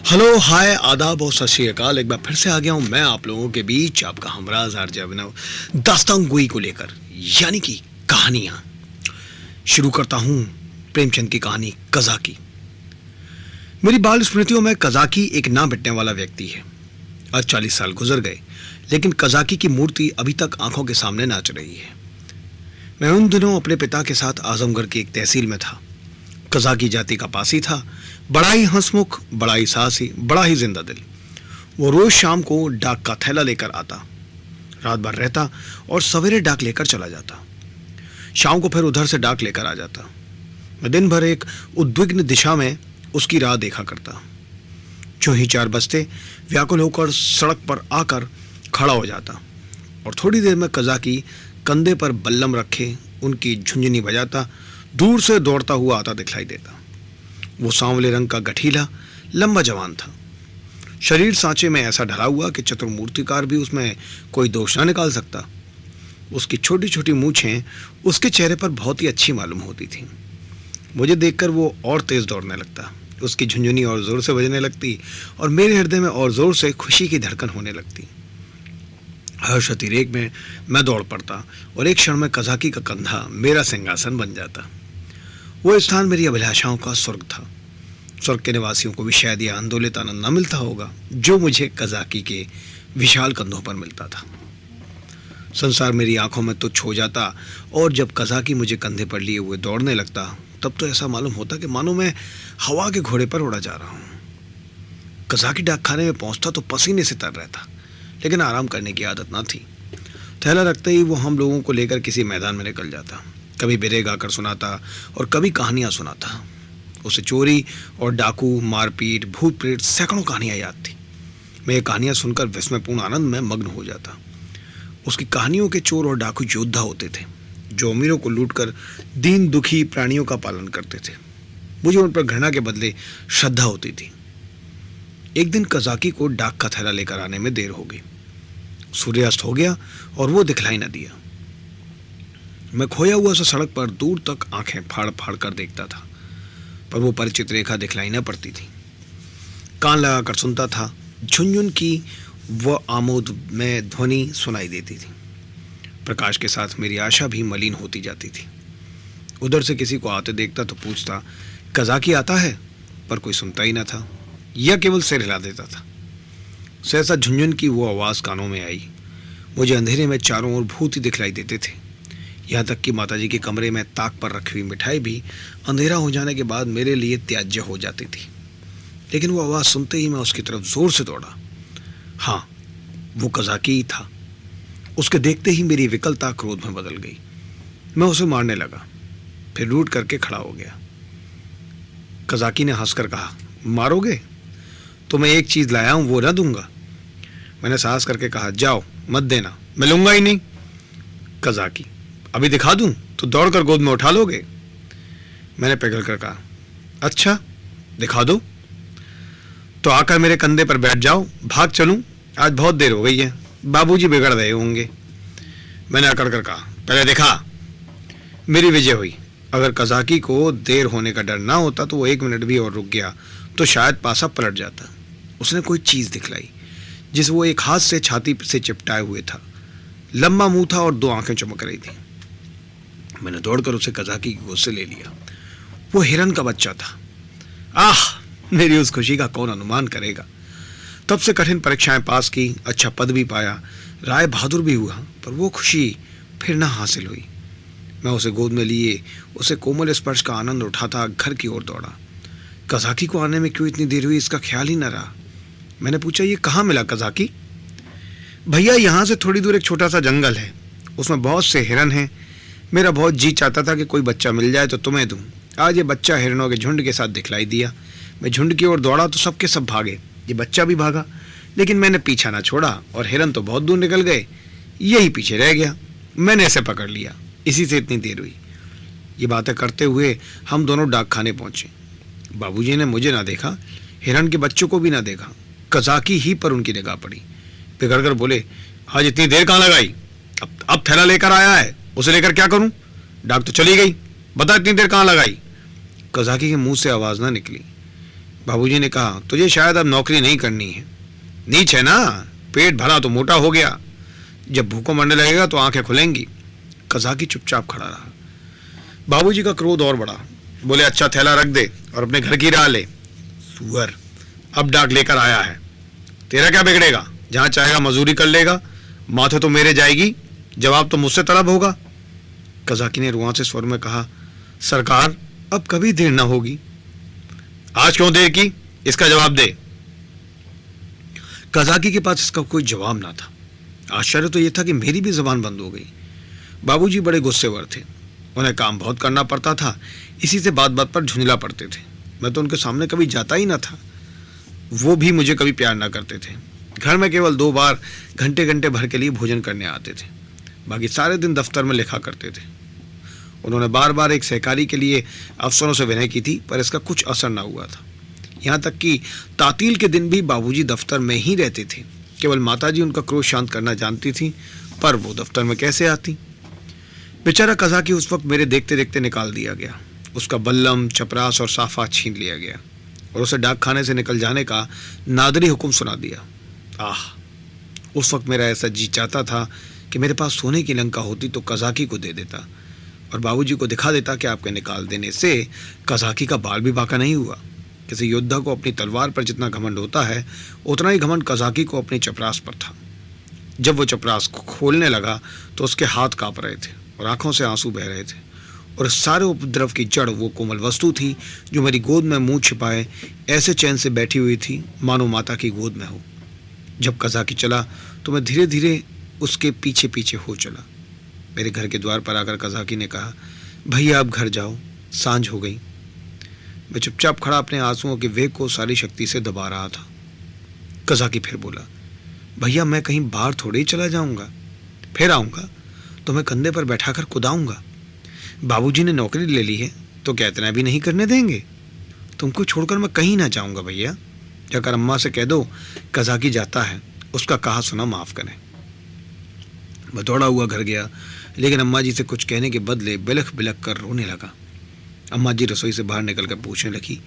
Hello, हाय, आदाब और सत श्री अकाल। एक बार फिर से आ गया हूं मैं आप लोगों के बीच, आपका हमराज आरजे अभिनव, दास्तान गोई को लेकर, यानी कि कहानियां। शुरू करता हूं प्रेमचंद की कहानी कज़ाकी। मेरी बाल स्मृतियों में कज़ाकी एक ना मिटने वाला व्यक्ति है। आज 40 साल गुजर गए, लेकिन कज़ाकी की मूर्ति अभी तक आंखों के सामने नाच रही है। मैं उन दिनों अपने पिता के साथ आजमगढ़ की एक तहसील में था। कज़ाकी जाति का पासी था, बड़ा ही हंसमुख, बड़ा ही साहसी, बड़ा ही जिंदा दिल। वो रोज शाम को डाक का थैला लेकर आता, रात भर रहता और सवेरे डाक लेकर चला जाता। शाम को फिर उधर से डाक लेकर आ जाता। मैं दिन भर एक उद्विग्न दिशा में उसकी राह देखा करता। जो ही 4 बजते व्याकुल होकर सड़क पर आकर खड़ा हो जाता और थोड़ी देर में कज़ाकी कंधे पर बल्लम रखे उनकी झुंझुनी बजाता दूर से दौड़ता हुआ आता दिखलाई देता। वो सांवले रंग का गठीला लंबा जवान था। शरीर सांचे में ऐसा ढला हुआ कि चतुर्मूर्तिकार भी उसमें कोई दोष ना निकाल सकता। उसकी छोटी छोटी मूछें उसके चेहरे पर बहुत ही अच्छी मालूम होती थीं। मुझे देखकर वो और तेज दौड़ने लगता, उसकी झुंझुनी और जोर से बजने लगती और मेरे हृदय में और जोर से खुशी की धड़कन होने लगती। हर्ष अतिरेक में मैं दौड़ पड़ता और एक क्षण में कज़ाकी का कंधा मेरा सिंहासन बन जाता। वो स्थान मेरी अभिलाषाओं का स्वर्ग था। स्वर्ग के निवासियों को भी शायद यह आंदोलित आनंद न मिलता होगा जो मुझे कज़ाकी के विशाल कंधों पर मिलता था। संसार मेरी आंखों में तुच्छ हो जाता और जब कज़ाकी मुझे कंधे पर लिए हुए दौड़ने लगता तब तो ऐसा मालूम होता कि मानो मैं हवा के घोड़े पर उड़ा जा रहा हूँ। कज़ाकी डाकखाने में पहुंचता तो पसीने से तर रहता, लेकिन आराम करने की आदत ना थी। थैला रखते ही वो हम लोगों को लेकर किसी मैदान में निकल जाता। कभी बिरे गाकर सुनाता और कभी कहानियां सुनाता। उसे चोरी और डाकू, मारपीट, भूत प्रेत सैकड़ों कहानियां याद थी। मैं ये कहानियां सुनकर विस्मयपूर्ण आनंद में मग्न हो जाता। उसकी कहानियों के चोर और डाकू योद्धा होते थे जो अमीरों को लूटकर दीन दुखी प्राणियों का पालन करते थे। मुझे उन पर घृणा के बदले श्रद्धा होती थी। एक दिन कज़ाकी को डाक का थैला लेकर आने में देर हो गई। सूर्यास्त हो गया और वो दिखलाई न दिया। मैं खोया हुआ सा सड़क पर दूर तक आंखें फाड़ फाड़ कर देखता था, पर वो परिचित रेखा दिखलाई न पड़ती थी। कान लगाकर सुनता था, झुनझुन की वह आमोद में ध्वनि सुनाई देती थी। प्रकाश के साथ मेरी आशा भी मलिन होती जाती थी। उधर से किसी को आते देखता तो पूछता, कज़ाकी आता है? पर कोई सुनता ही न था या केवल सिर हिला देता था। सहसा झुनझुन की वो आवाज़ कानों में आई। मुझे अंधेरे में चारों ओर भूत ही दिखलाई देते थे। यहाँ तक कि माताजी के कमरे में ताक पर रखी हुई मिठाई भी अंधेरा हो जाने के बाद मेरे लिए त्याज्य हो जाती थी। लेकिन वो आवाज़ सुनते ही मैं उसकी तरफ जोर से दौड़ा। हाँ, वो कज़ाकी ही था। उसके देखते ही मेरी विकलता क्रोध में बदल गई। मैं उसे मारने लगा, फिर लूट करके खड़ा हो गया। कज़ाकी ने हंसकर कहा, मारोगे? तो मैं एक चीज़ लाया हूँ, वो ना दूंगा। मैंने साहस करके कहा, जाओ, मत देना, मैं लूंगा ही नहीं। कज़ाकी, अभी दिखा दूं तो दौड़कर गोद में उठा लोगे? मैंने पिघल कर कहा, अच्छा, दिखा दो तो आकर मेरे कंधे पर बैठ जाओ, भाग चलूं, आज बहुत देर हो गई है, बाबूजी बिगड़ रहे होंगे। मैंने अकड़ कर कहा, पहले दिखा। मेरी विजय हुई। अगर कज़ाकी को देर होने का डर ना होता तो वो 1 मिनट भी और रुक गया तो शायद पासा पलट जाता। उसने कोई चीज़ दिखलाई जिस वो एक हाथ से छाती से चिपटाए हुए था। लंबा मुंह था और 2 आंखें चमक रही थी। मैंने दौड़कर उसे कज़ाकी की गोद से ले लिया। वो हिरन का बच्चा था। आह, मेरी उस खुशी का कौन अनुमान करेगा। तब से कठिन परीक्षाएं पास की, अच्छा पद भी पाया, राय बहादुर भी हुआ, पर वो खुशी फिर ना हासिल हुई। मैं उसे गोद में लिए उसे कोमल स्पर्श का आनंद उठाता घर की ओर दौड़ा। कज़ाकी को आने में क्यों इतनी देर हुई इसका ख्याल ही न रहा। मैंने पूछा, ये कहाँ मिला कज़ाकी? भैया, यहाँ से थोड़ी दूर एक छोटा सा जंगल है, उसमें बहुत से हिरन हैं। मेरा बहुत जी चाहता था कि कोई बच्चा मिल जाए तो तुम्हें दूं। आज ये बच्चा हिरणों के झुंड के साथ दिखलाई दिया। मैं झुंड की ओर दौड़ा तो सबके सब भागे, ये बच्चा भी भागा, लेकिन मैंने पीछा ना छोड़ा और हिरन तो बहुत दूर निकल गए, यही पीछे रह गया। मैंने इसे पकड़ लिया, इसी से इतनी देर हुई। ये बातें करते हुए हम दोनों डाकखाने पहुंचे। बाबूजी ने मुझे ना देखा, हिरन के बच्चों को भी ना देखा, कज़ाकी ही पर उनकी निगाह पड़ी। बिगड़ कर बोले, आज इतनी देर कहाँ लगाई? अब थैला लेकर आया है, उसे लेकर क्या करूं? डाक तो चली गई, बता इतनी देर कहाँ लगाई? कज़ाकी के मुंह से आवाज़ ना निकली। बाबूजी ने कहा, तुझे शायद अब नौकरी नहीं करनी है, नीच है ना, पेट भरा तो मोटा हो गया, जब भूखों मरने लगेगा तो आंखें खुलेंगी। कज़ाकी चुपचाप खड़ा रहा। बाबूजी का क्रोध और बढ़ा। बोले, अच्छा थैला रख दे और अपने घर की राह ले। सुअर, अब डाक लेकर आया है, तेरा क्या बिगड़ेगा, जहां चाहेगा मजदूरी कर लेगा, माथे तो मेरे जाएगी, जवाब तो मुझसे तलब होगा। कज़ाकी ने रुआंसे स्वर में कहा, सरकार अब कभी देर ना होगी। आज क्यों देर की, इसका जवाब दे। कज़ाकी के पास इसका कोई जवाब ना था। आश्चर्य तो यह था कि मेरी भी जबान बंद हो गई। बाबूजी बड़े गुस्सेवर थे, उन्हें काम बहुत करना पड़ता था, इसी से बात बात पर झुंझला पड़ते थे। मैं तो उनके सामने कभी जाता ही ना था। वो भी मुझे कभी प्यार ना करते थे। घर में केवल 2 बार घंटे घंटे भर के लिए भोजन करने आते थे, बाकी सारे दिन दफ्तर में लिखा करते थे। उन्होंने बार बार एक सहकारी के लिए अफसरों से विनय की थी, पर इसका कुछ असर ना हुआ था। यहाँ तक कि तातील के दिन भी बाबूजी दफ्तर में ही रहते थे। केवल माताजी उनका क्रोध शांत करना जानती थी, पर वो दफ्तर में कैसे आती। बेचारा कज़ाकी उस वक्त मेरे देखते देखते निकाल दिया गया। उसका बल्लम, चपरास और साफा छीन लिया गया और उसे डाक खाने से निकल जाने का नादरी हुक्म सुना दिया। आह, उस वक्त मेरा ऐसा जी चाहता था कि मेरे पास सोने की लंका होती तो कज़ाकी को दे देता और बाबूजी को दिखा देता कि आपके निकाल देने से कज़ाकी का बाल भी बाका नहीं हुआ। किसी योद्धा को अपनी तलवार पर जितना घमंड होता है, उतना ही घमंड कज़ाकी को अपनी चपरास पर था। जब वो चपरास को खोलने लगा तो उसके हाथ कांप रहे थे और आंखों से आंसू बह रहे थे, और इस सारे उपद्रव की जड़ वो कोमल वस्तु थी जो मेरी गोद में मुंह छिपाए ऐसे चैन से बैठी हुई थी मानो माता की गोद में हो। जब कज़ाकी चला तो मैं धीरे धीरे उसके पीछे पीछे हो चला। मेरे घर के द्वार पर आकर कज़ाकी ने कहा, भैया अब घर जाओ, सांझ हो गई। मैं चुपचाप खड़ा अपने आंसुओं के वेग को सारी शक्ति से दबा रहा था। कज़ाकी फिर बोला, भैया मैं कहीं बाहर थोड़े ही चला जाऊंगा, फिर आऊंगा तो मैं कंधे पर बैठाकर कुदाऊंगा। बाबूजी ने नौकरी ले ली है तो क्या इतना भी नहीं करने देंगे? तुमको छोड़कर मैं कहीं ना जाऊंगा भैया। जाकर अम्मा से कह दो कज़ाकी जाता है, उसका कहा सुना माफ करें। मैं दौड़ा हुआ घर गया, लेकिन अम्मा जी से कुछ कहने के बदले बिलख बिलख कर रोने लगा। अम्मा जी रसोई से बाहर निकलकर पूछने लगी,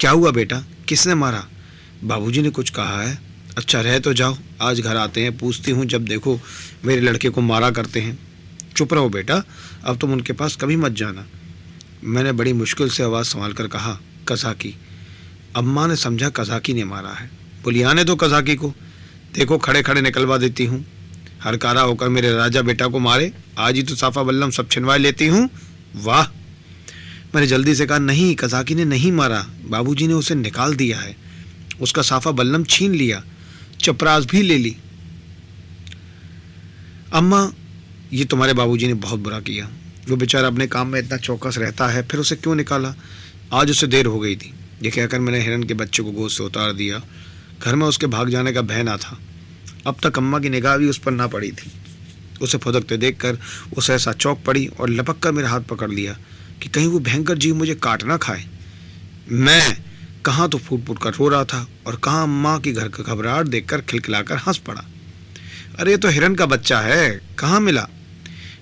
क्या हुआ बेटा, किसने मारा? बाबूजी ने कुछ कहा है। अच्छा रहे तो जाओ, आज घर आते हैं, पूछती हूँ, जब देखो मेरे लड़के को मारा करते हैं। चुप रहो बेटा, अब तुम उनके पास कभी मत जाना। मैंने बड़ी मुश्किल से आवाज़ संभाल कर कहा, कज़ाकी। अम्मा ने समझा कज़ाकी ने मारा है। बोली, आने दो कज़ाकी को, देखो खड़े खड़े निकलवा देती हूँ। हरकारा होकर मेरे राजा बेटा को मारे, आज ही तो साफा बल्लम सब छिनवा लेती हूँ। वाह। मैंने जल्दी से कहा, नहीं, कज़ाकी ने नहीं मारा, बाबूजी ने उसे निकाल दिया है, उसका साफा बल्लम छीन लिया, चपरास भी ले ली। अम्मा, ये तुम्हारे बाबूजी ने बहुत बुरा किया। वो बेचारा अपने काम में इतना चौकस रहता है, फिर उसे क्यों निकाला? आज उसे देर हो गई थी। ये कहकर मैंने हिरन के बच्चे को गोद से उतार दिया। घर में उसके भाग जाने का भय ना था। अब तक अम्मा की निगाह भी उस पर ना पड़ी थी। उसे फुदकते देखकर उसे ऐसा चौंक पड़ी और लपक कर मेरा हाथ पकड़ लिया कि कहीं वो भयंकर जीव मुझे काट ना खाए। मैं कहाँ तो फूट फूट कर रो रहा था और कहाँ अम्मा की घर का घबराहट देखकर खिलखिलाकर हंस पड़ा। अरे ये तो हिरन का बच्चा है, कहाँ मिला?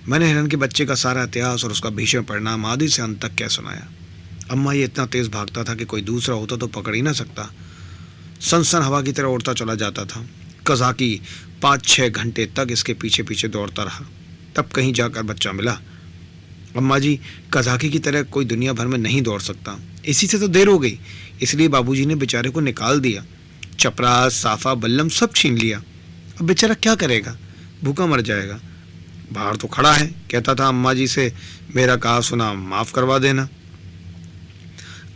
मैंने हिरन के बच्चे का सारा इतिहास और उसका भीषण परिणाम आदि से अंत तक क्या सुनाया। अम्मा ये इतना तेज भागता था कि कोई दूसरा होता तो पकड़ ही ना सकता। सनसन हवा की तरह उड़ता चला जाता था। कज़ाकी 5-6 घंटे तक इसके पीछे पीछे दौड़ता रहा, तब कहीं जाकर बच्चा मिला। अम्मा जी, कज़ाकी की तरह कोई दुनिया भर में नहीं दौड़ सकता, इसी से तो देर हो गई, इसलिए बाबूजी ने बेचारे को निकाल दिया। चपरास, साफा, बल्लम सब छीन लिया। अब बेचारा क्या करेगा, भूखा मर जाएगा। बाहर तो खड़ा है, कहता था अम्मा जी से मेरा कहा सुना माफ़ करवा देना।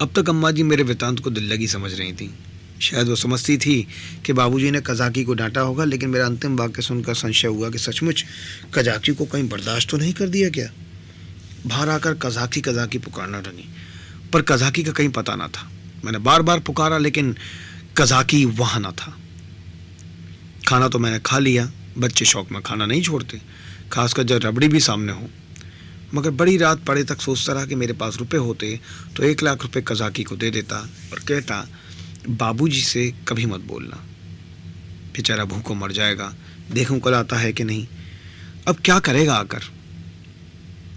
अब तक अम्मा जी मेरे वृतांत को दिल लगी समझ रही थी। शायद वो समझती थी कि बाबूजी ने कज़ाकी को डांटा होगा, लेकिन मेरा अंतिम वाक्य सुनकर संशय हुआ कि सचमुच कज़ाकी को कहीं बर्दाश्त तो नहीं कर दिया क्या। बाहर आकर कज़ाकी कज़ाकी पुकारना लगी, पर कज़ाकी का कहीं पता ना था। मैंने बार बार पुकारा, लेकिन कज़ाकी वहाँ ना था। खाना तो मैंने खा लिया, बच्चे शौक में खाना नहीं छोड़ते, खासकर जब रबड़ी भी सामने हो। मगर बड़ी रात पड़े तक सोचता रहा कि मेरे पास रुपए होते तो 1 लाख रुपए कज़ाकी को दे देता और कहता बाबूजी से कभी मत बोलना, बेचारा भूखों मर जाएगा, देखूं कल आता है कि नहीं। अब क्या करेगा आकर,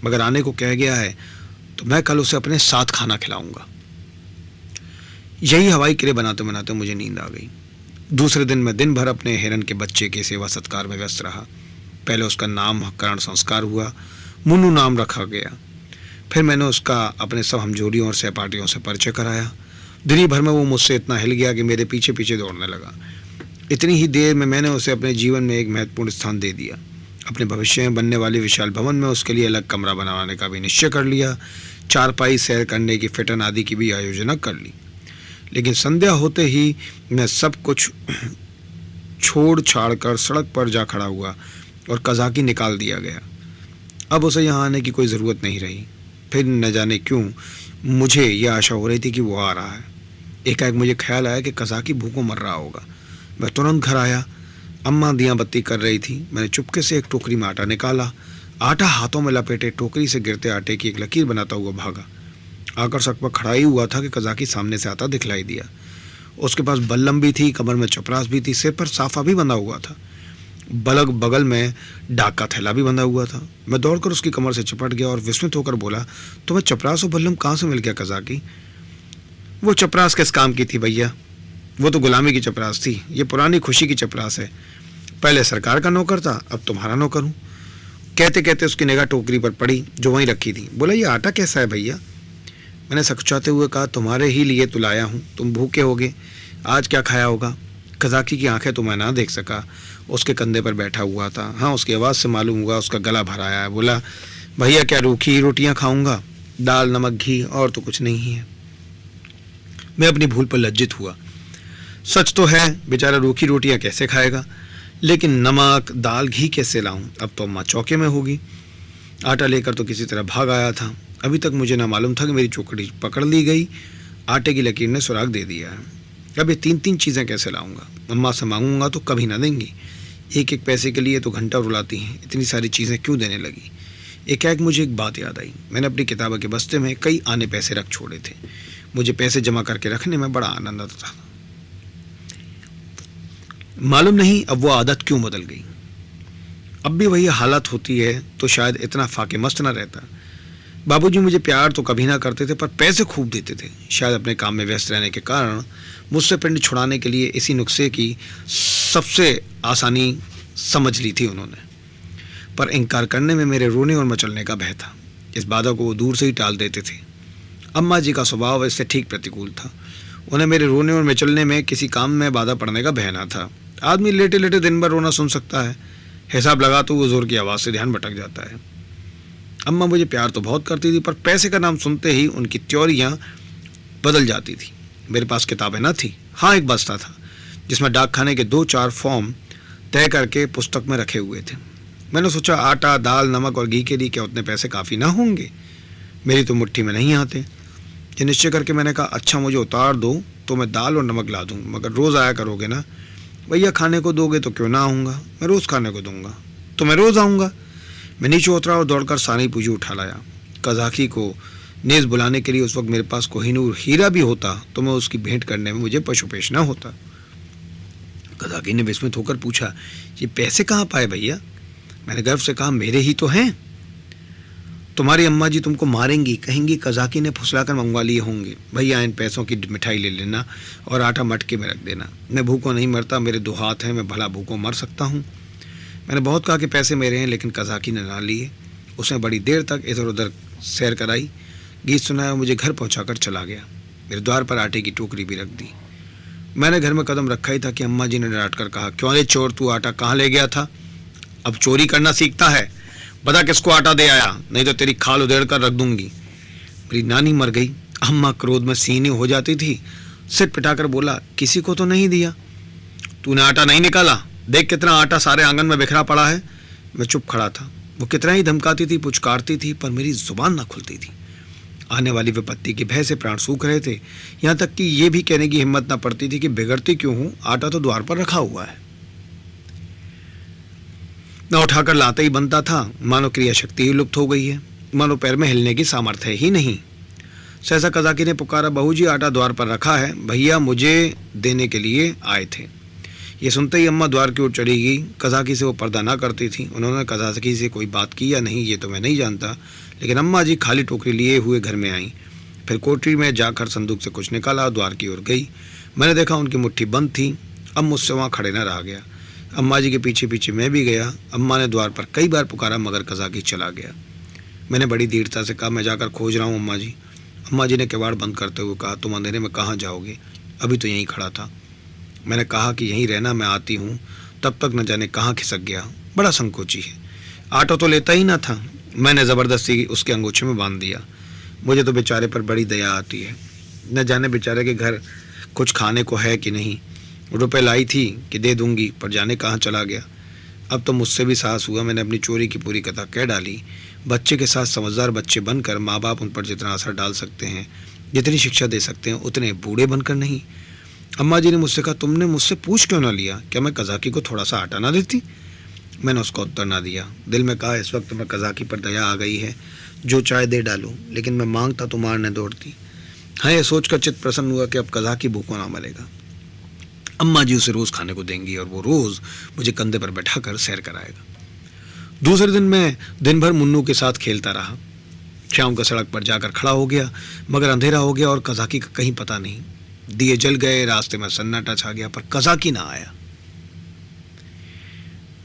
मगर आने को कह गया है तो मैं कल उसे अपने साथ खाना खिलाऊंगा। यही हवाई किले बनाते बनाते मुझे नींद आ गई। दूसरे दिन मैं दिन भर अपने हिरन के बच्चे के सेवा सत्कार में व्यस्त रहा। पहले उसका नामकरण संस्कार हुआ, मुन्नू नाम रखा गया। फिर मैंने उसका अपने सब हमजोरियों और सहपाठियों से परिचय कराया। दिन भर में वो मुझसे इतना हिल गया कि मेरे पीछे पीछे दौड़ने लगा। इतनी ही देर में मैंने उसे अपने जीवन में एक महत्वपूर्ण स्थान दे दिया। अपने भविष्य में बनने वाले विशाल भवन में उसके लिए अलग कमरा बनवाने का भी निश्चय कर लिया। चारपाई, सैर करने की फिटन आदि की भी आयोजना कर ली। लेकिन संध्या होते ही मैं सब कुछ छोड़ छाड़ कर सड़क पर जा खड़ा हुआ और कज़ाकी निकाल दिया गया। अब उसे यहाँ आने की कोई ज़रूरत नहीं रही। फिर न जाने क्यों मुझे यह आशा हो रही थी कि वो आ रहा है। एकाएक मुझे ख्याल आया कि कज़ाकी भूखों मर रहा होगा। मैं तुरंत घर आया। अम्मा दियाँ बत्ती कर रही थी। मैंने चुपके से एक टोकरी में आटा निकाला। आटा हाथों में लपेटे टोकरी से गिरते आटे की एक लकीर बनाता हुआ भागा। आकर सड़क पर खड़ा ही हुआ था कि कज़ाकी सामने से आता दिखलाई दिया। उसके पास बल्लम भी थी, कमर में चपरास भी थी, सिर पर साफा भी बंधा हुआ था। बगल में डाक का थैला भी बंधा हुआ था। मैं दौड़कर उसकी कमर से चिपट गया और विस्मित होकर बोला, तुम्हें चपरास और बल्लम कहाँ से मिल गया कज़ाकी? वो चपरास किस काम की थी भैया? वो तो गुलामी की चपरास थी। ये पुरानी खुशी की चपरास है। पहले सरकार का नौकर था, अब तुम्हारा नौकर हूँ। कहते कहते उसकी निगाह टोकरी पर पड़ी जो वहीं रखी थी। बोला, ये आटा कैसा है भैया? मैंने सकुचाते हुए कहा, तुम्हारे ही लिए तो लाया हूँ, तुम भूखे होगे, आज क्या खाया होगा? कज़ाकी की आंखें तो मैं ना देख सका, उसके कंधे पर बैठा हुआ था। हाँ, उसकी आवाज़ से मालूम हुआ उसका गला भर आया है। बोला, भैया क्या रूखी रोटियाँ खाऊंगा? दाल, नमक, घी, और तो कुछ नहीं है। मैं अपनी भूल पर लज्जित हुआ। सच तो है, बेचारा रूखी रोटियाँ कैसे खाएगा, लेकिन नमक, दाल, घी कैसे लाऊं? अब तो अम्मा चौके में होगी। आटा लेकर तो किसी तरह भाग आया था। अभी तक मुझे ना मालूम था कि मेरी चौकड़ी पकड़ ली गई। आटे की लकीर ने सुराग दे दिया है। अब ये तीन चीज़ें कैसे लाऊंगा? अम्मा से मांगूंगा तो कभी ना देंगी। एक एक पैसे के लिए तो घंटा रुलाती हैं। इतनी सारी चीज़ें क्यों देने लगी? एकाएक मुझे एक बात याद आई। मैंने अपनी किताबों के बस्ते में कई आने पैसे रख छोड़े थे। मुझे पैसे जमा करके रखने में बड़ा आनंद आता था। मालूम नहीं अब वो आदत क्यों बदल गई। अब भी वही हालत होती है तो शायद इतना फाके मस्त ना रहता। बाबूजी मुझे प्यार तो कभी ना करते थे, पर पैसे खूब देते थे। शायद अपने काम में व्यस्त रहने के कारण मुझसे पिंड छुड़ाने के लिए इसी नुस्खे की सबसे आसानी समझ ली थी उन्होंने। पर इनकार करने में मेरे रोने और मचलने का भय था। इस बाधा को वो दूर से ही टाल देते थे। अम्मा जी का स्वभाव इससे ठीक प्रतिकूल था। उन्हें मेरे रोने और मचलने में किसी काम में बाधा पड़ने का भय ना था। आदमी लेटे लेटे दिन भर रोना सुन सकता है, हिसाब लगा तो वो जोर की आवाज़ से ध्यान भटक जाता है। अम्मा मुझे प्यार तो बहुत करती थी, पर पैसे का नाम सुनते ही उनकी त्योरियाँ बदल जाती थी। मेरे पास किताबें न थी। हाँ, एक बस्ता था जिसमें डाकखाने के 2-4 फॉर्म तय करके पुस्तक में रखे हुए थे। मैंने सोचा, आटा, दाल, नमक और घी के लिए क्या उतने पैसे काफ़ी ना होंगे? मेरी तो मुट्ठी में नहीं आते। ये निश्चय करके मैंने कहा, अच्छा मुझे उतार दो तो मैं दाल और नमक ला दूँ, मगर रोज़ आया करोगे ना? भैया खाने को दोगे तो क्यों ना आऊँगा, मैं रोज़ खाने को दूंगा तो मैं रोज़ आऊँगा। मैं नीचे उतरा और दौड़कर सानी पूंजी उठा लाया। कज़ाकी को नेज़ बुलाने के लिए उस वक्त मेरे पास कोहिनूर हीरा भी होता तो मैं उसकी भेंट करने में मुझे पशुपेश ना होता। कज़ाकी ने विस्मित होकर पूछा, ये पैसे कहाँ पाए भैया? मैंने गर्व से कहा, मेरे ही तो हैं। तुम्हारी अम्मा जी तुमको मारेंगी, कहेंगी कज़ाकी ने फुसलाकर मंगवा लिए होंगे। भैया इन पैसों की मिठाई ले लेना और आटा मटके में रख देना। मैं भूखों नहीं मरता, मेरे 2 हाथ हैं, मैं भला भूखों मर सकता हूँ। मैंने बहुत कहा कि पैसे मेरे हैं, लेकिन कज़ाकी ने ना लिए। उसने बड़ी देर तक इधर उधर सैर कराई, गीत सुनाया और मुझे घर पहुँचा चला गया। मेरे द्वार पर आटे की टोकरी भी रख दी। मैंने घर में कदम रखा ही था कि अम्मा जी ने डांट कर कहा, क्यों रे चोर, तू आटा कहाँ ले गया था? अब चोरी करना सीखता है? बता किसको आटा दे आया, नहीं तो तेरी खाल उधेड़ कर रख दूंगी। मेरी नानी मर गई। अम्मा क्रोध में सीनी हो जाती थी। सिर पिटाकर बोला, किसी को तो नहीं दिया? तूने आटा नहीं निकाला? देख कितना आटा सारे आंगन में बिखरा पड़ा है। मैं चुप खड़ा था। वो कितना ही धमकाती थी, पुचकारती थी, पर मेरी जुबान ना खुलती थी। आने वाली विपत्ति के भय से प्राण सूख रहे थे। यहाँ तक कि ये भी कहने की हिम्मत ना पड़ती थी कि बिगड़ती क्यों हूँ, आटा तो द्वार पर रखा हुआ है। न उठाकर लाते ही बनता था, मानो क्रिया शक्ति ही लुप्त हो गई है, मानो पैर में हिलने की सामर्थ्य ही नहीं। सहसा कज़ाकी ने पुकारा, बहू जी आटा द्वार पर रखा है, भैया मुझे देने के लिए आए थे। ये सुनते ही अम्मा द्वार की ओर चढ़ी गई। कज़ाकी से वो पर्दा ना करती थी। उन्होंने कज़ाकी से कोई बात की या नहीं ये तो मैं नहीं जानता, लेकिन अम्मा जी खाली टोकरी लिए हुए घर में आईं। फिर कोठरी में जाकर संदूक से कुछ निकाला और द्वार की ओर गई। मैंने देखा उनकी मुट्ठी बंद थी। अब मुझसे वहाँ खड़े न रहा गया। अम्मा जी के पीछे पीछे मैं भी गया। अम्मा ने द्वार पर कई बार पुकारा मगर कज़ाकी चला गया। मैंने बड़ी दीर्घता से कहा, मैं जाकर खोज रहा हूँ अम्मा जी। अम्मा जी ने किवाड़ बंद करते हुए कहा, तुम अंधेरे में कहाँ जाओगे, अभी तो यहीं खड़ा था। मैंने कहा कि यहीं रहना, मैं आती हूँ। तब तक न जाने कहाँ खिसक गया। बड़ा संकोची है, आटो तो लेता ही ना था। मैंने ज़बरदस्ती उसके अंगूछे में बांध दिया। मुझे तो बेचारे पर बड़ी दया आती है। न जाने बेचारे के घर कुछ खाने को है कि नहीं। रुपए लाई थी कि दे दूंगी, पर जाने कहाँ चला गया। अब तो मुझसे भी साहस हुआ। मैंने अपनी चोरी की पूरी कथा कह डाली। बच्चे के साथ समझदार बच्चे बनकर माँ बाप उन पर जितना असर डाल सकते हैं, जितनी शिक्षा दे सकते हैं, उतने बूढ़े बनकर नहीं। अम्मा जी ने मुझसे कहा, तुमने मुझसे पूछ क्यों ना लिया, क्या मैं कज़ाकी को थोड़ा सा आटा ना देती। मैंने उसका उत्तर ना दिया। दिल में कहा, इस वक्त मैं कज़ाकी पर दया आ गई है, जो चाहे दे डालूं, लेकिन मैं मांगता तो मारने दौड़ती। हाँ, ये सोचकर चित्त प्रसन्न हुआ कि अब कज़ाकी भूखों ना मरेगा। अम्मा जी उसे रोज़ खाने को देंगी और वो रोज़ मुझे कंधे पर बैठाकर सैर कराएगा। दूसरे दिन मैं दिन भर मुन्नू के साथ खेलता रहा। शाम को सड़क पर जाकर खड़ा हो गया, मगर अंधेरा हो गया और कज़ाकी का कहीं पता नहीं। दिए जल गए, रास्ते में सन्नाटा छा गया, पर कज़ाकी ना आया।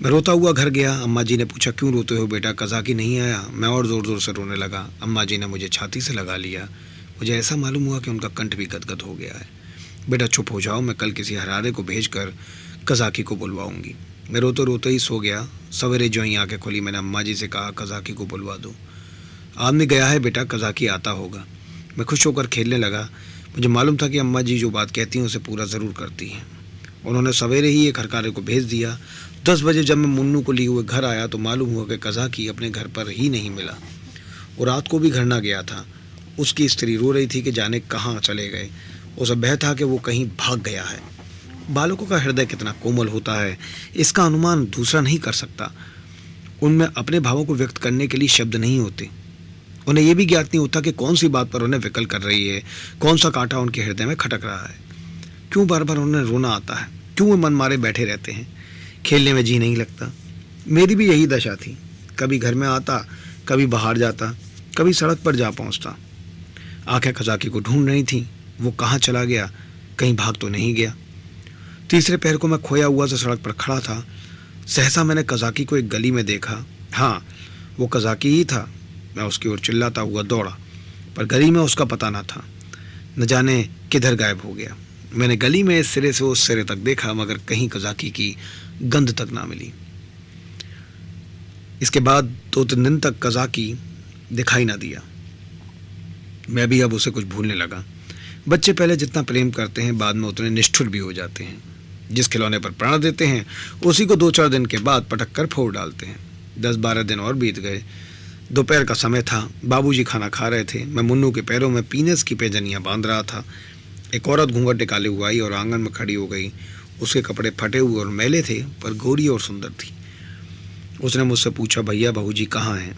मैं रोता हुआ घर गया। अम्मा जी ने पूछा, क्यों रोते हो बेटा, कज़ाकी नहीं आया। मैं और ज़ोर ज़ोर से रोने लगा। अम्मा जी ने मुझे छाती से लगा लिया। मुझे ऐसा मालूम हुआ कि उनका कंठ भी गदगद हो गया है। बेटा चुप हो जाओ, मैं कल किसी हरारे को भेजकर कज़ाकी को बुलवाऊंगी। मैं रोते रोते ही सो गया। सवेरे जो ही आंखें खुली, मैंने अम्मा जी से कहा, कज़ाकी को बुलवा दो। आदमी गया है बेटा, कज़ाकी आता होगा। मैं खुश होकर खेलने लगा। मुझे मालूम था कि अम्मा जी जो बात कहती हैं उसे पूरा ज़रूर करती हैं। उन्होंने सवेरे ही एक हरकारे को भेज दिया। 10 बजे जब मैं मुन्नू को लिए हुए घर आया तो मालूम हुआ कि कज़ाकी अपने घर पर ही नहीं मिला। वो रात को भी घर ना गया था। उसकी स्त्री रो रही थी कि जाने कहाँ चले गए। उसे भय था कि वो कहीं भाग गया है। बालकों का हृदय कितना कोमल होता है, इसका अनुमान दूसरा नहीं कर सकता। उनमें अपने भावों को व्यक्त करने के लिए शब्द नहीं होते। उन्हें यह भी ज्ञात नहीं होता कि कौन सी बात पर उन्हें विकल कर रही है, कौन सा कांटा उनके हृदय में खटक रहा है। क्यों बार बार उन्हें रोना आता है, क्यों वो मन मारे बैठे रहते हैं। खेलने में जी नहीं लगता। मेरी भी यही दशा थी। कभी घर में आता, कभी बाहर जाता, कभी सड़क पर जा पहुंचता। आंखें कज़ाकी को ढूंढ रही थीं। वो कहाँ चला गया, कहीं भाग तो नहीं गया। तीसरे पहर को मैं खोया हुआ सा सड़क पर खड़ा था। सहसा मैंने कज़ाकी को एक गली में देखा। हाँ, वो कज़ाकी ही था। मैं उसकी ओर चिल्लाता हुआ दौड़ा, पर गली में उसका पता न था। न जाने किधर गायब हो गया। मैंने गली में इस सिरे से उस सिरे तक देखा, मगर कहीं कज़ाकी की गंध तक ना मिली। इसके बाद 2-3 दिन तक कज़ाकी दिखाई ना दिया। मैं भी अब उसे कुछ भूलने लगा। बच्चे पहले जितना प्रेम करते हैं, बाद में उतने निष्ठुर भी हो जाते हैं। जिस खिलौने पर प्राण देते हैं, उसी को 2-4 दिन के बाद पटक कर फोड़ डालते हैं। 10-12 दिन और बीत गए। दोपहर का समय था। बाबूजी खाना खा रहे थे। मैं मुन्नू के पैरों में पीनस की पैजनियाँ बांध रहा था। एक औरत घूंघट निकाले हुए आई और आंगन में खड़ी हो गई। उसके कपड़े फटे हुए और मैले थे, पर गोरी और सुंदर थी। उसने मुझसे पूछा, भैया बहूजी कहाँ हैं।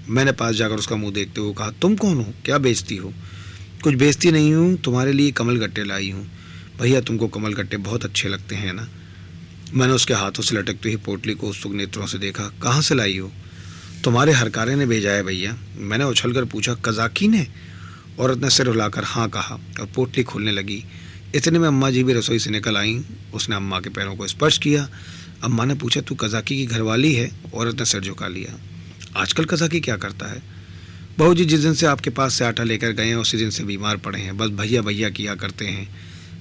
मैंने पास जाकर उसका मुंह देखते हुए कहा, तुम कौन हो, क्या बेचती हो। कुछ बेचती नहीं हूँ, तुम्हारे लिए कमल गट्टे लाई हूँ। भैया तुमको कमल गट्टे बहुत अच्छे लगते हैं ना। मैंने उसके हाथों से लटकती हुई पोटली को उत्सुक नेत्रों से देखा। कहाँ से लाई हो। तुम्हारे हरकारे ने भेजा है भैया। मैंने उछलकर पूछा, कज़ाकी ने। औरत ने सिर हिलाकर हाँ कहा और पोटली खोलने लगी। इतने में अम्मा जी भी रसोई से निकल आईं। उसने अम्मा के पैरों को स्पर्श किया। अम्मा ने पूछा, तू कज़ाकी की घरवाली है। औरत ने सिर झुका लिया। आजकल कज़ाकी क्या करता है। बहू जी जिस दिन से आपके पास से आटा लेकर गए हैं, उसी दिन से बीमार पड़े हैं। बस भैया भैया किया करते हैं।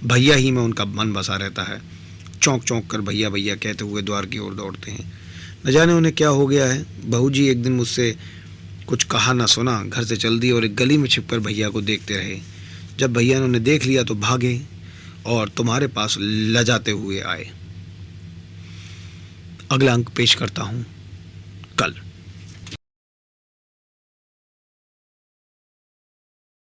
भैया ही में उनका मन बसा रहता है। चौंक चौंक कर भैया भैया कहते हुए द्वार की ओर दौड़ते हैं। न जाने उन्हें क्या हो गया है। बहू जी एक दिन मुझसे कुछ कहा ना सुना, घर से चल दी और एक गली में छिपकर भैया को देखते रहे। जब भैया ने उन्हें देख लिया तो भागे और तुम्हारे पास लजाते हुए आए। अगला अंक पेश करता हूँ कल।